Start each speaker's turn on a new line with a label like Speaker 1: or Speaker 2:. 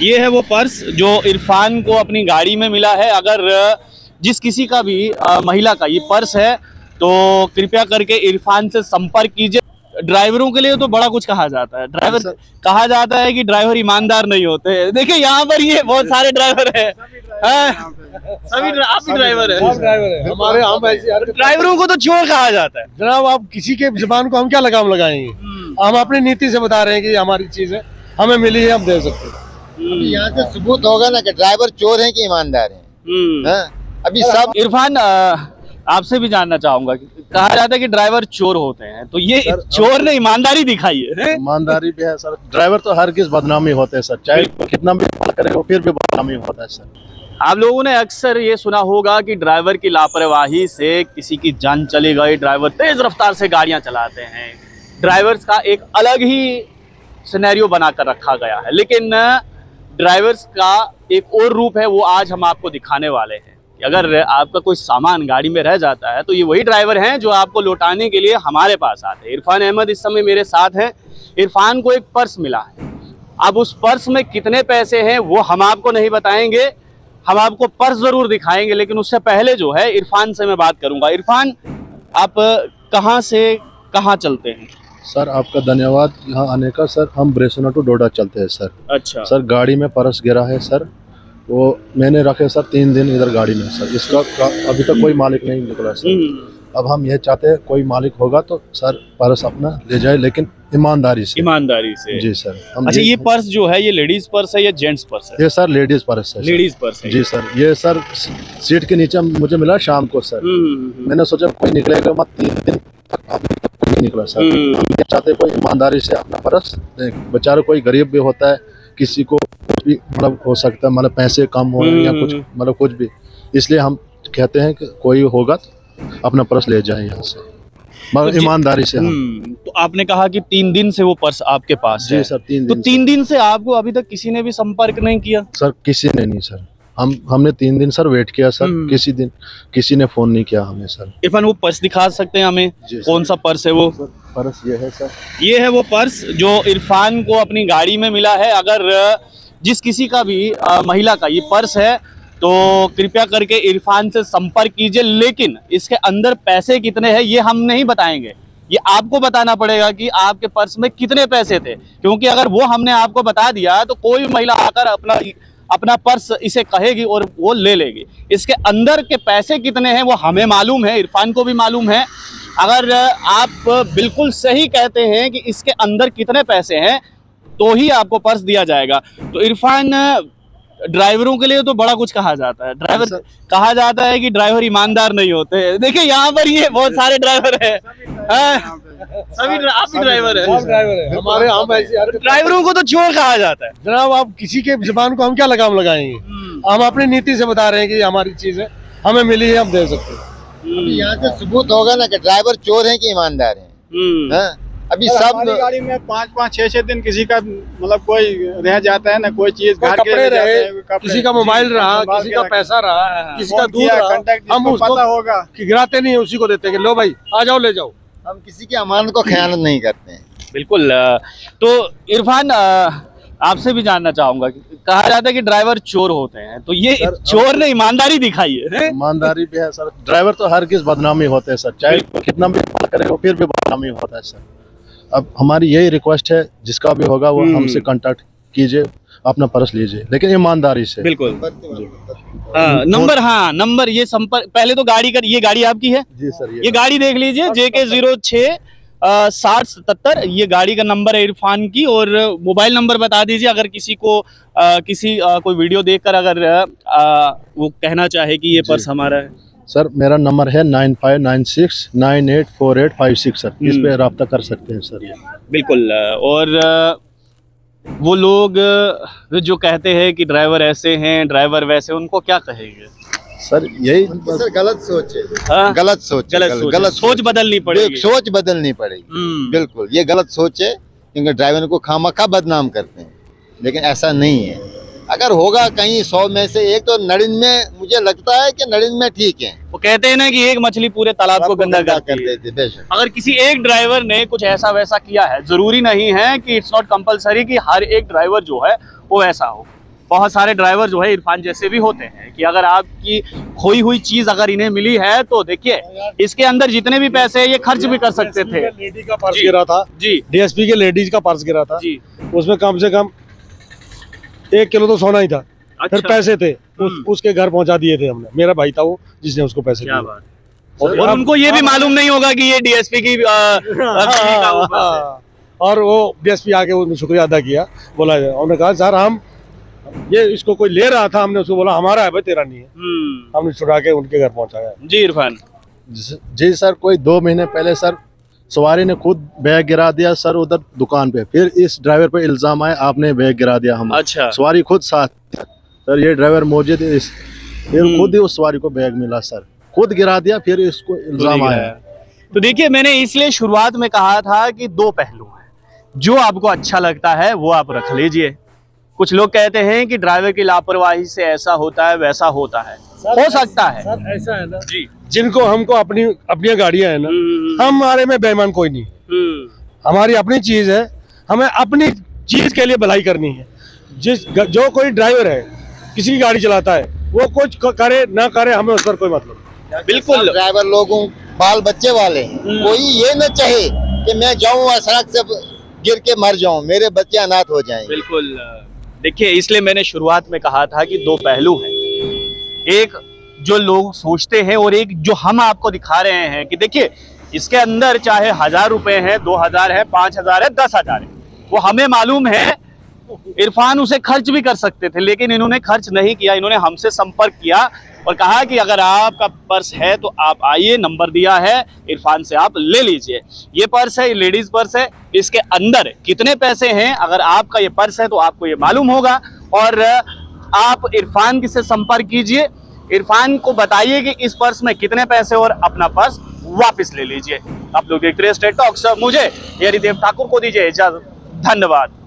Speaker 1: ये है वो पर्स जो इरफान को अपनी गाड़ी में मिला है। अगर जिस किसी का भी महिला का ये पर्स है तो कृपया करके इरफान से संपर्क कीजिए। ड्राइवरों के लिए तो बड़ा कुछ कहा जाता है, ड्राइवर कहा जाता है कि ड्राइवर ईमानदार नहीं होते। देखिए यहाँ पर ये बहुत सारे ड्राइवर हैं, सभी आप ही ड्राइवर है,
Speaker 2: हमारे हम
Speaker 1: ड्राइवरों को तो चोर कहा जाता है।
Speaker 2: जनाब, आप किसी के जुबान को हम क्या लगाम लगाएंगे? हम अपनी नीति से बता रहे हैं कि ये हमारी चीज है, हमें मिली है, हम दे सकते हैं।
Speaker 3: अभी यहाँ से सबूत होगा ना कि ड्राइवर चोर है कि ईमानदार है। अभी सब
Speaker 1: इरफान, आपसे भी जानना चाहूंगा कि कहा जाता है कि ड्राइवर चोर होते हैं, तो ये चोर ने ईमानदारी दिखाई है।
Speaker 4: ईमानदारी भी है सर। ड्राइवर तो हर किस बदनामी होते हैं सर, चाहे कितना भी करे फिर भी बदनामी होता है सर।
Speaker 1: आप लोगों ने अक्सर ये सुना होगा कि ड्राइवर की लापरवाही से किसी की जान चली गई, ड्राइवर तेज रफ्तार से गाड़ियां चलाते हैं। ड्राइवर्स का एक अलग ही सिनेरियो बनाकर रखा गया है, लेकिन ड्राइवर्स का एक और रूप है, वो आज हम आपको दिखाने वाले हैं। अगर आपका कोई सामान गाड़ी में रह जाता है तो ये वही ड्राइवर हैं जो आपको लौटाने के लिए हमारे पास आते हैं। इरफान अहमद इस समय मेरे साथ हैं। इरफान को एक पर्स मिला है, अब उस पर्स में कितने पैसे हैं वो हम आपको नहीं बताएंगे, हम आपको पर्स जरूर दिखाएंगे, लेकिन उससे पहले जो है इरफान से मैं बात करूंगा। इरफान, आप कहाँ से कहाँ चलते हैं?
Speaker 4: सर आपका धन्यवाद यहाँ आने का। सर हम ब्रेसोना टू डोडा चलते हैं सर।
Speaker 1: अच्छा
Speaker 4: सर, गाड़ी में पर्स गिरा है सर, वो मैंने रखे सर 3 दिन इधर गाड़ी में सर। इसका अभी तक कोई मालिक नहीं निकला सर। अब हम ये चाहते हैं कोई मालिक होगा तो सर पर्स अपना ले जाए, लेकिन ईमानदारी से।
Speaker 1: ईमानदारी से
Speaker 4: जी सर।
Speaker 1: अच्छा, ये पर्स जो है ये लेडीज पर्स है या जेंट्स पर्स है?
Speaker 4: ये सर लेडीज पर्स है।
Speaker 1: लेडीज पर्स है
Speaker 4: जी सर। ये सर सीट के नीचे मुझे मिला शाम को सर। मैंने सोचा कोई निकलेगा मत, 3 दिन कोई नहीं निकला सर। हम चाहते कोई ईमानदारी से अपना पर्स, बेचारा कोई गरीब भी होता है, किसी को भी मतलब हो सकता है, मतलब पैसे कम हो या कुछ मतलब कुछ भी, इसलिए हम कहते हैं कि कोई होगा तो अपना पर्स ले जाए यहाँ से, मगर ईमानदारी से हम।
Speaker 1: तो आपने कहा कि 3 दिन से वो पर्स आपके पास है।
Speaker 4: जी सर, 3
Speaker 1: तो
Speaker 4: दिन
Speaker 1: 3 दिन से आपको अभी तक किसी ने भी संपर्क नहीं किया?
Speaker 4: सर किसी ने नहीं सर। हमने 3 दिन सर वेट किया सर, किसी ने फोन नहीं किया हमें सर।
Speaker 1: इरफान, वो पर्स दिखा सकते हैं हमें? कौन सा पर्स है वो?
Speaker 4: पर्स ये है सर।
Speaker 1: ये है वो पर्स जो इरफान को अपनी गाड़ी में मिला है। अगर जिस किसी का भी महिला का ये पर्स है तो कृपया करके इरफान से संपर्क कीजिए, लेकिन इसके अंदर पैसे कितने हैं ये हम नहीं बताएंगे, ये आपको बताना पड़ेगा कि आपके पर्स में कितने पैसे थे, क्योंकि अगर वो हमने आपको बता दिया तो कोई महिला आकर अपना पर्स इसे कहेगी और वो ले लेगी। इसके अंदर के पैसे कितने हैं वो हमें मालूम है, इरफान को भी मालूम है। अगर आप बिल्कुल सही कहते हैं कि इसके अंदर कितने पैसे हैं तो ही आपको पर्स दिया जाएगा। तो इरफान, ड्राइवरों के लिए तो बड़ा कुछ कहा जाता है, ड्राइवर कहा जाता है कि ड्राइवर ईमानदार नहीं होते। देखिए यहाँ पर ये बहुत सारे ड्राइवर हैं, सभी आप ही ड्राइवर है,
Speaker 2: हमारे हम
Speaker 1: ड्राइवरों को तो चोर कहा जाता है।
Speaker 2: जनाब, आप किसी के जुबान को हम क्या लगाम लगाएंगे? हम अपनी नीति से बता रहे हैं कि ये हमारी चीज है, हमें मिली है, हम दे सकते हैं।
Speaker 3: अभी यहाँ से सबूत होगा ना कि ड्राइवर चोर है कि ईमानदार है। अभी सब
Speaker 5: गाड़ी में 5-5, 6-6 दिन किसी का मतलब कोई रह जाता है ना, कोई चीज घर के
Speaker 2: कपड़े
Speaker 5: ले
Speaker 2: रहे,
Speaker 5: जाते हैं,
Speaker 2: किसी का मोबाइल रहा, किसी का पैसा रहा, किसी का दूध रहा, हम उसको
Speaker 5: पता होगा
Speaker 2: कि गिराते नहीं है, उसी को देते हैं कि लो भाई आ जाओ ले जाओ।
Speaker 3: हम किसी की अमानत को खयानत नहीं करते हैं।
Speaker 1: बिल्कुल। तो इरफान, आपसे भी जानना चाहूंगा कि कहा जाता है कि ड्राइवर चोर होते हैं, तो ये चोर ने ईमानदारी दिखाई है।
Speaker 4: ईमानदारी भी है सर। ड्राइवर तो हर किस बदनामी होते हैं सर, चाहे कितना भी करे फिर भी बदनामी होता है सर। अब हमारी यही रिक्वेस्ट है, जिसका भी होगा वो हमसे कांटेक्ट कीजिए, अपना पर्स लीजिए, लेकिन ईमानदारी से।
Speaker 1: बिल्कुल। नंबर ये संपर्क, पहले तो गाड़ी का, ये गाड़ी आपकी है?
Speaker 4: जी सर।
Speaker 1: ये गाड़ी देख लीजिए, JK 06 6077, ये गाड़ी का नंबर है इरफान की। और मोबाइल नंबर बता दीजिए, अगर किसी को कोई वीडियो देखकर अगर वो कहना चाहे कि ये पर्स हमारा है।
Speaker 4: सर मेरा नंबर है 9596984856 सर, इस पे रब्ता कर सकते हैं सर। ये
Speaker 1: बिल्कुल। और वो लोग जो कहते हैं कि ड्राइवर ऐसे हैं, ड्राइवर वैसे, उनको क्या कहेंगे
Speaker 4: सर? यही
Speaker 3: सर गलत सोच है,
Speaker 1: हाँ?
Speaker 3: गलत सोच
Speaker 1: बदलनी पड़ेगी,
Speaker 3: सोच बदलनी पड़ेगी। बिल्कुल, ये गलत सोच है, क्योंकि ड्राइवर को खामखा बदनाम करते हैं, लेकिन ऐसा नहीं है। अगर होगा कहीं 100 में से एक, तो 99 में मुझे लगता है कि 99 में ठीक है।
Speaker 1: वो कहते हैं ना कि एक मछली पूरे तालाब को गंदा कर देती है। अगर किसी एक ड्राइवर ने कुछ ऐसा वैसा किया है, जरूरी नहीं है कि इट्स नॉट कंपलसरी कि हर एक ड्राइवर जो है वो ऐसा हो। बहुत सारे ड्राइवर जो है इरफान जैसे भी होते हैं कि अगर आपकी खोई हुई चीज अगर इन्हें मिली है तो देखिए इसके अंदर जितने भी पैसे हैं ये खर्च भी कर सकते थे।
Speaker 2: लेडी का पर्स गिरा था
Speaker 1: जी
Speaker 2: डीएसपी के लेडीज का पर्स गिरा था
Speaker 1: जी।
Speaker 2: उसमें कम से कम 1 किलो तो सोना ही था। फिर
Speaker 1: अच्छा।
Speaker 2: पैसे थे उसके घर पहुंचा दिए थे हमने। मेरा भाई था वो जिसने उसको पैसे
Speaker 1: क्या
Speaker 2: दिए।
Speaker 1: बात। और उनको ये भी मालूम नहीं होगा कि ये डीएसपी की बीवी का वो पर्स है।
Speaker 2: और वो डीएसपी आके उन्होंने शुक्रिया अदा किया। बोला उन्होंने कहा सर हम ये इसको कोई ले रहा था हमने उसको बोला हमारा है भाई तेरा नहीं है। हमने छुड़ा के उनके घर पहुंचाया।
Speaker 1: जी इरफान।
Speaker 4: जी सर, कोई 2 महीने पहले सर सवारी ने खुद बैग गिरा दिया सर उधर दुकान पे। फिर इस ड्राइवर पे इल्जाम आया आपने बैग गिरा दिया। हम
Speaker 1: अच्छा।
Speaker 4: सवारी खुद साथ सर, ये ड्राइवर मौजूद फिर खुद ही उस सवारी को बैग मिला सर, खुद गिरा दिया फिर इसको इल्जाम आया।
Speaker 1: तो देखिए मैंने इसलिए शुरुआत में कहा था कि 2 पहलू हैं, जो आपको अच्छा लगता है वो आप रख लीजिए। कुछ लोग कहते हैं कि ड्राइवर की लापरवाही से ऐसा होता है वैसा होता है, हो सकता है
Speaker 2: सर ऐसा है ना
Speaker 1: जी।
Speaker 2: जिनको हमको अपनी गाड़ियां है ना हमारे में बेईमान कोई नहीं। हमारी अपनी चीज है, हमें अपनी चीज के लिए भलाई करनी है। जो कोई ड्राइवर है किसी की गाड़ी चलाता है वो कुछ करे ना करे हमें उस पर कोई मतलब नहीं।
Speaker 1: बिल्कुल।
Speaker 3: ड्राइवर लोगों बाल बच्चे वाले हैं। कोई ये न चाहे कि मैं जाऊं और सड़क से गिर के मर जाऊं, मेरे बच्चे अनाथ हो जाएंगे।
Speaker 1: बिल्कुल। देखिए इसलिए मैंने शुरुआत में कहा था कि 2 पहलू हैं, एक जो लोग सोचते हैं और एक जो हम आपको दिखा रहे हैं कि देखिए इसके अंदर चाहे 1000 रुपए है, 2000 है, 5000 है, 10,000 है, वो हमें मालूम है इरफान उसे खर्च भी कर सकते थे, लेकिन इन्होंने खर्च नहीं किया। इन्होंने हमसे संपर्क किया और कहा कि अगर आपका पर्स है तो आप आइए, नंबर दिया है इरफान से, आप ले लीजिए। ये पर्स है, ये लेडीज पर्स है, इसके अंदर कितने पैसे हैं अगर आपका ये पर्स है तो आपको ये मालूम होगा। और आप इरफान से संपर्क कीजिए, इरफान को बताइए कि इस पर्स में कितने पैसे और अपना पर्स वापस ले लीजिए। आप लोग देखते रहिए स्ट्रेट टॉक्स। मुझे हरिदेव ठाकुर को दीजिए इजाजत। धन्यवाद।